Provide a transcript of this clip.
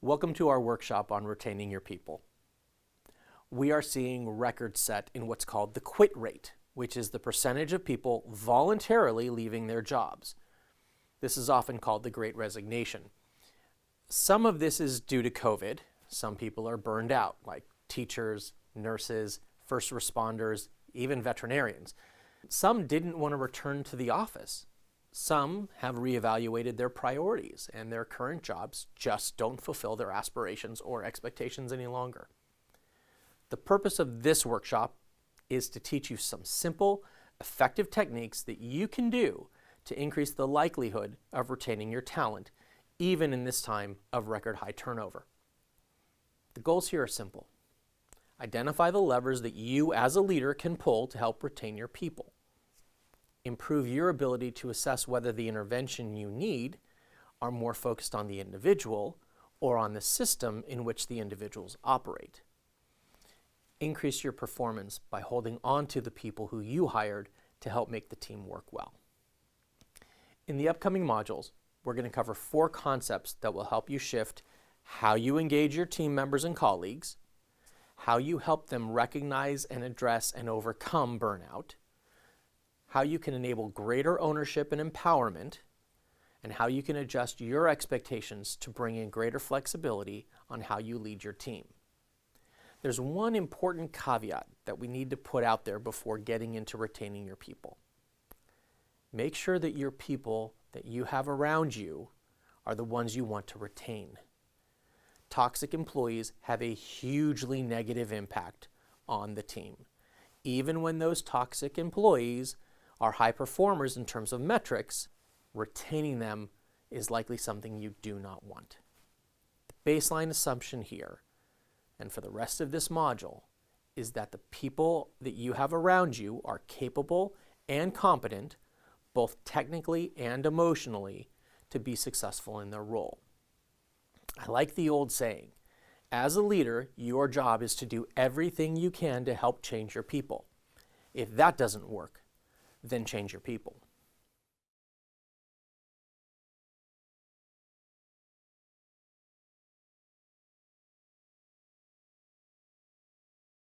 Welcome to our workshop on retaining your people. We are seeing records set in what's called the quit rate, which is the percentage of people voluntarily leaving their jobs. This is often called the Great Resignation. Some of this is due to COVID. Some people are burned out, like teachers, nurses, first responders, even veterinarians. Some didn't want to return to the office. Some have reevaluated their priorities, and their current jobs just don't fulfill their aspirations or expectations any longer. The purpose of this workshop is to teach you some simple, effective techniques that you can do to increase the likelihood of retaining your talent, even in this time of record high turnover. The goals here are simple. Identify the levers that you as a leader can pull to help retain your people. Improve your ability to assess whether the intervention you need are more focused on the individual or on the system in which the individuals operate. Increase your performance by holding on to the people who you hired to help make the team work well. In the upcoming modules, we're going to cover 4 concepts that will help you shift how you engage your team members and colleagues, how you help them recognize and address and overcome burnout, how you can enable greater ownership and empowerment, and how you can adjust your expectations to bring in greater flexibility on how you lead your team. There's one important caveat that we need to put out there before getting into retaining your people. Make sure that your people that you have around you are the ones you want to retain. Toxic employees have a hugely negative impact on the team. Even when those toxic employees are high performers in terms of metrics, retaining them is likely something you do not want. The baseline assumption here, and for the rest of this module, is that the people that you have around you are capable and competent, both technically and emotionally, to be successful in their role. I like the old saying, as a leader, your job is to do everything you can to help change your people. If that doesn't work, then change your people.